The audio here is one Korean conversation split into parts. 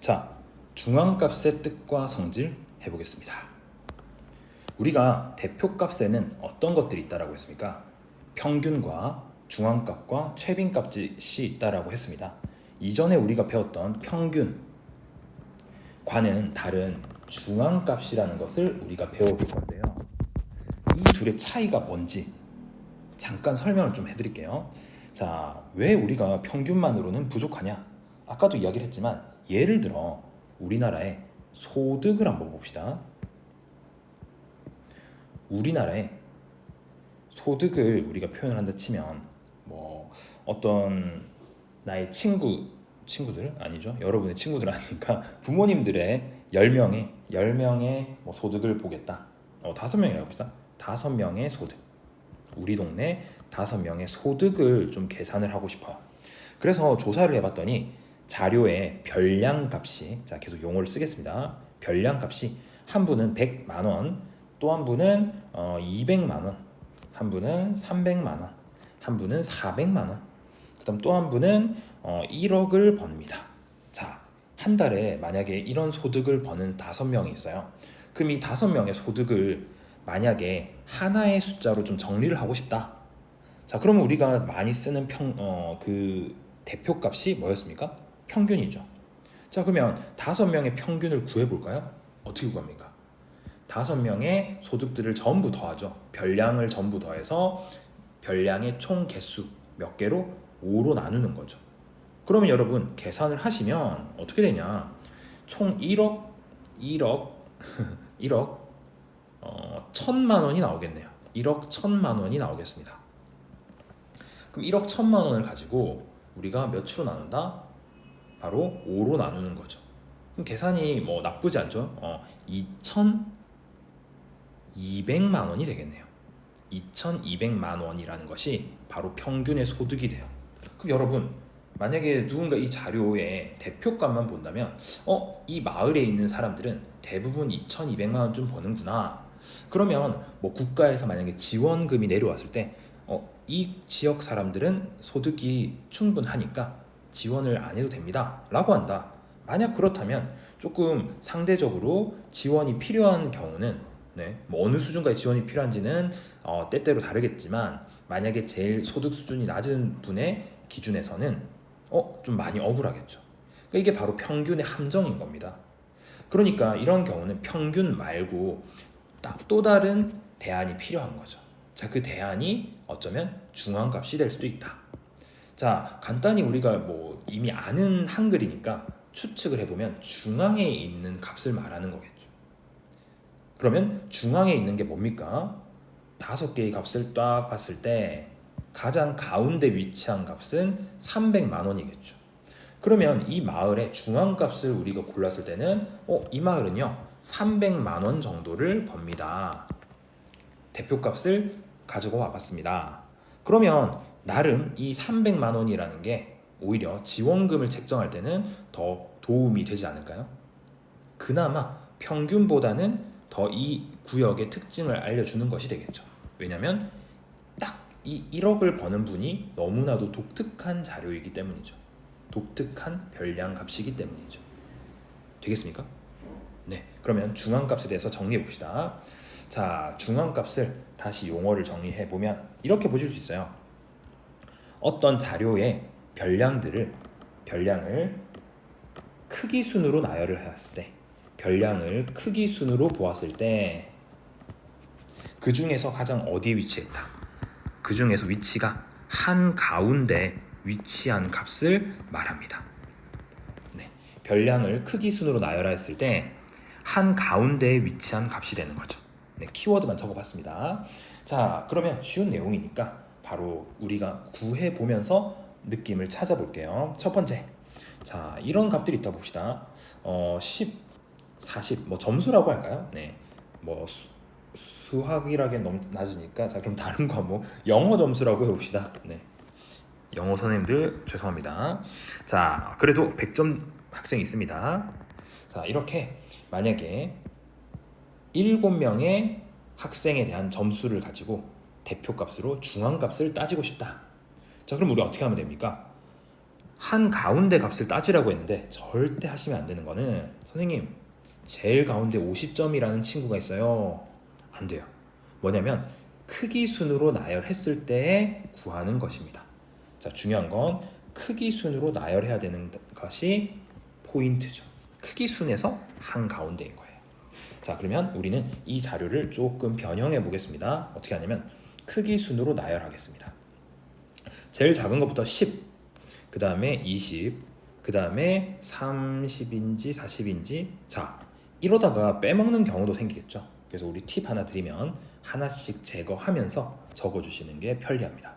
자, 중앙값의 뜻과 성질 해보겠습니다. 우리가 대표값에는 어떤 것들이 있다라고 했습니까? 평균과 중앙값과 최빈값이 있다라고 했습니다. 이전에 우리가 배웠던 평균과는 다른 중앙값이라는 것을 우리가 배워볼 건데요. 이 둘의 차이가 뭔지 잠깐 설명을 좀 해드릴게요. 자, 왜 우리가 평균만으로는 부족하냐? 아까도 이야기를 했지만 예를 들어 우리나라의 소득을 한번 봅시다. 우리나라의 소득을 우리가 표현을 한다 치면 뭐 어떤 나의 친구들 아니죠. 여러분의 친구들 아니니까 부모님들의 10명의 뭐 소득을 보겠다. 5명이라고 봅시다. 5명의 소득. 우리 동네 5명의 소득을 좀 계산을 하고 싶어요. 그래서 조사를 해봤더니 자료에 별량값이, 자 계속 용어를 쓰겠습니다. 별량값이 한 분은 100만 원, 또 한 분은 200만 원, 한 분은 300만 원, 한 분은 400만 원, 그다음 또 한 분은 1억을 법니다. 자, 한 달에 만약에 이런 소득을 버는 5명이 있어요. 그럼 이 5명의 소득을 만약에 하나의 숫자로 좀 정리를 하고 싶다. 자, 그러면 우리가 많이 쓰는 그 대표값이 뭐였습니까? 평균이죠. 자, 그러면 5명의 평균을 구해볼까요? 어떻게 구합니까? 5명의 소득들을 전부 더하죠. 별량을 전부 더해서 별량의 총 개수 몇 개로 5로 나누는 거죠. 그러면 여러분 계산을 하시면 어떻게 되냐? 총 1억 1,000만 원이 나오겠네요. 1억 1,000만 원이 나오겠습니다. 그럼 1억 1,000만 원을 가지고 우리가 몇으로 나눈다? 바로 5로 나누는 거죠. 그럼 계산이 뭐 나쁘지 않죠? 2,200만 원이 되겠네요. 2,200만 원이라는 것이 바로 평균의 소득이 돼요. 그럼 여러분, 만약에 누군가 이 자료의 대표값만 본다면 이 마을에 있는 사람들은 대부분 2,200만 원 좀 버는구나. 그러면 뭐 국가에서 만약에 지원금이 내려왔을 때 이 지역 사람들은 소득이 충분하니까 지원을 안 해도 됩니다 라고 한다. 만약 그렇다면 조금 상대적으로 지원이 필요한 경우는 뭐 어느 수준까지 지원이 필요한지는 때때로 다르겠지만 만약에 제일 소득 수준이 낮은 분의 기준에서는 좀 많이 억울하겠죠. 그러니까 이게 바로 평균의 함정인 겁니다. 그러니까 이런 경우는 평균 말고 또 다른 대안이 필요한 거죠. 자, 그 대안이 어쩌면 중앙값이 될 수도 있다. 자, 간단히 우리가 뭐 이미 아는 한글이니까 추측을 해보면 중앙에 있는 값을 말하는 거겠죠. 그러면 중앙에 있는 게 뭡니까? 5개의 값을 딱 봤을 때 가장 가운데 위치한 값은 300만 원이겠죠. 그러면 이 마을의 중앙값을 우리가 골랐을 때는 이 마을은요 300만 원 정도를 법니다. 대표값을 가지고 와봤습니다. 그러면 나름 이 300만 원이라는 게 오히려 지원금을 책정할 때는 더 도움이 되지 않을까요? 그나마 평균보다는 더 이 구역의 특징을 알려주는 것이 되겠죠. 왜냐하면 딱 이 1억을 버는 분이 너무나도 독특한 자료이기 때문이죠. 독특한 별량 값이기 때문이죠. 되겠습니까? 네, 그러면 중앙값에 대해서 정리해 봅시다. 자, 중앙값을 다시 용어를 정리해 보면 이렇게 보실 수 있어요. 어떤 자료의 별량을 크기 순으로 나열을 해왔을 때, 별량을 크기 순으로 보았을 때, 그 중에서 가장 어디에 위치했다? 그 중에서 위치가 한 가운데 위치한 값을 말합니다. 네, 별량을 크기 순으로 나열했을 때 한 가운데에 위치한 값이 되는 거죠. 네, 키워드만 적어봤습니다. 자, 그러면 쉬운 내용이니까 바로 우리가 구해보면서 느낌을 찾아볼게요. 첫 번째, 자, 이런 값들이 있다 봅시다. 10, 40, 뭐 점수라고 할까요? 네, 뭐 수학이라기엔 너무 낮으니까 자, 그럼 다른 과목 영어 점수라고 해봅시다. 네, 영어 선생님들 죄송합니다. 자, 그래도 100점 학생이 있습니다. 자, 이렇게 만약에 7명의 학생에 대한 점수를 가지고 대표값으로 중앙값을 따지고 싶다. 자, 그럼 우리 어떻게 하면 됩니까? 한 가운데 값을 따지라고 했는데 절대 하시면 안 되는 거는 선생님 제일 가운데 50점이라는 친구가 있어요. 안 돼요. 뭐냐면 크기 순으로 나열했을 때 구하는 것입니다. 자, 중요한 건 크기 순으로 나열해야 되는 것이 포인트죠. 크기 순에서 한 가운데인 거예요. 자, 그러면 우리는 이 자료를 조금 변형해 보겠습니다. 어떻게 하냐면 크기 순으로 나열하겠습니다. 제일 작은 것부터 10, 그 다음에 20, 그 다음에 30인지 40인지. 자, 이러다가 빼먹는 경우도 생기겠죠. 그래서 우리 팁 하나 드리면 하나씩 제거하면서 적어주시는 게 편리합니다.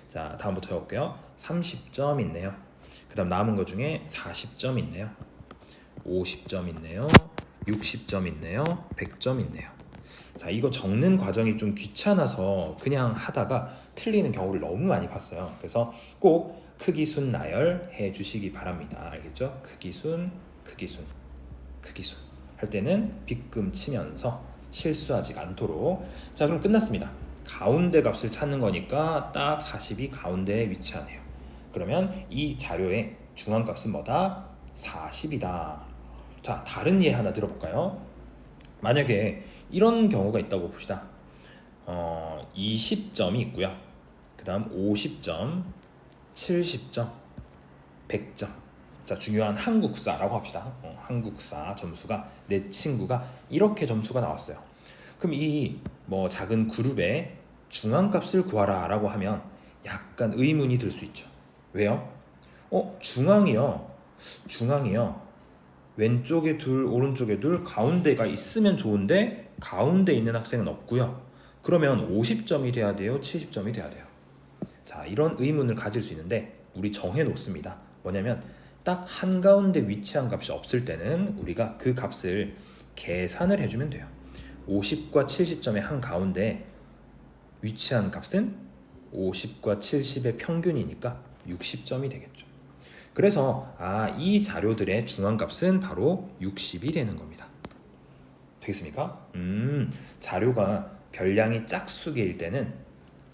자, 다음부터 해볼게요. 30점 있네요. 그 다음 남은 것 중에 40점 있네요. 50점 있네요. 60점 있네요. 100점 있네요. 자, 이거 적는 과정이 좀 귀찮아서 그냥 하다가 틀리는 경우를 너무 많이 봤어요. 그래서 꼭 크기 순 나열해 주시기 바랍니다. 알겠죠? 크기 순, 크기 순, 크기 순 할 때는 빗금 치면서 실수하지 않도록. 자, 그럼 끝났습니다. 가운데 값을 찾는 거니까 딱 40이 가운데에 위치하네요. 그러면 이 자료의 중앙값은 뭐다? 40이다. 자, 다른 예 하나 들어볼까요? 만약에 이런 경우가 있다고 봅시다. 20점이 있고요. 그 다음 50점, 70점, 100점. 자, 중요한 한국사라고 합시다. 한국사 점수가 내 친구가 이렇게 점수가 나왔어요. 그럼 이 뭐 작은 그룹의 중앙값을 구하라 라고 하면 약간 의문이 들 수 있죠. 왜요? 중앙이요. 왼쪽에 둘, 오른쪽에 둘, 가운데가 있으면 좋은데 가운데 있는 학생은 없고요. 그러면 50점이 돼야 돼요? 70점이 돼야 돼요? 자, 이런 의문을 가질 수 있는데 우리 정해 놓습니다. 뭐냐면 딱 한가운데 위치한 값이 없을 때는 우리가 그 값을 계산을 해주면 돼요. 50과 70점의 한가운데 위치한 값은 50과 70의 평균이니까 60점이 되겠죠. 그래서 이 자료들의 중앙값은 바로 60이 되는 겁니다. 되겠습니까? 자료가 별량이 짝수개일 때는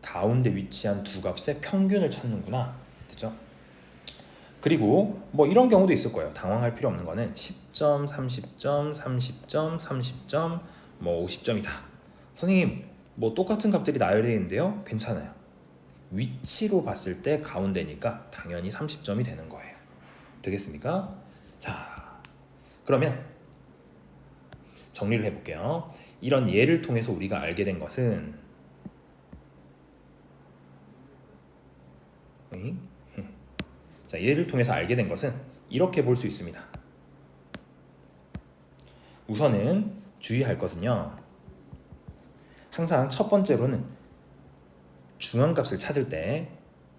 가운데 위치한 두 값의 평균을 찾는구나. 됐죠? 그리고 뭐 이런 경우도 있을 거예요. 당황할 필요 없는 거는 10점, 30점, 30점, 30점, 뭐 50점이다. 선생님, 뭐 똑같은 값들이 나열되어 있는데요. 괜찮아요. 위치로 봤을 때 가운데니까 당연히 30점이 되는 거예요. 되겠습니까? 자, 그러면 정리를 해볼게요. 이런 예를 통해서 우리가 알게 된 것은 자, 예를 통해서 알게 된 것은 이렇게 볼 수 있습니다. 우선은 주의할 것은요. 항상 첫 번째로는 중앙값을 찾을 때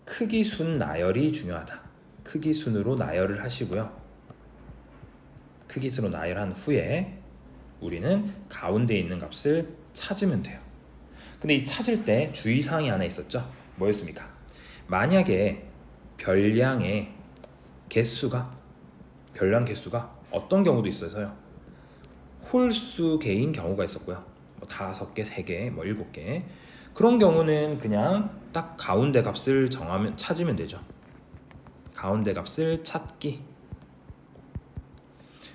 크기 순 나열이 중요하다. 크기 순으로 나열을 하시고요. 크기 순으로 나열한 후에 우리는 가운데 있는 값을 찾으면 돼요. 근데 이 찾을 때 주의사항이 하나 있었죠. 뭐였습니까? 만약에 별량 개수가 어떤 경우도 있어서요. 홀수 개인 경우가 있었고요. 뭐 5개, 3개, 뭐 7개. 그런 경우는 그냥 딱 가운데 값을 찾으면 되죠. 가운데 값을 찾기.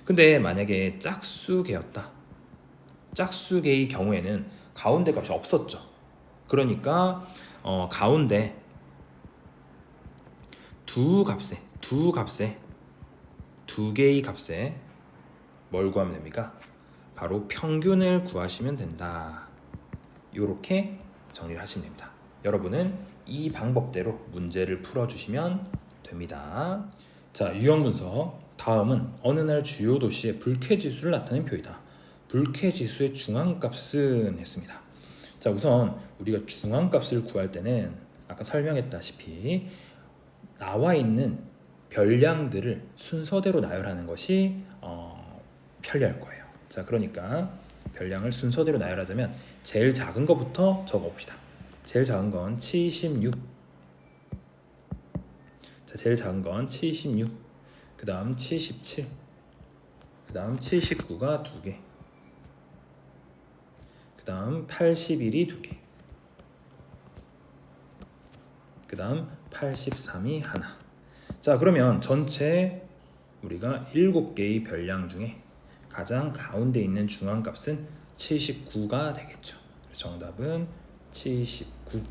근데 만약에 짝수개였다. 짝수개의 경우에는 가운데 값이 없었죠. 그러니까 가운데 두 개의 값에 뭘 구하면 됩니까? 바로 평균을 구하시면 된다. 이렇게 정리를 하시면 됩니다. 여러분은 이 방법대로 문제를 풀어주시면 됩니다. 자, 유형 분석. 다음은 어느 날 주요 도시의 불쾌지수를 나타낸 표이다. 불쾌지수의 중앙값은 했습니다. 자, 우선 우리가 중앙값을 구할 때는 아까 설명했다시피 나와 있는 별량들을 순서대로 나열하는 것이 편리할 거예요. 자, 그러니까 별량을 순서대로 나열하자면 제일 작은 것부터 적어봅시다. 제일 작은 건 76. 자, 제일 작은 건 76. 그 다음 77. 그 다음 79가 2개. 그 다음 81이 2개. 그 다음 83이 하나. 자, 그러면 전체 우리가 7개의 별량 중에 가장 가운데 있는 중앙값은 79가 되겠죠. 정답은 79.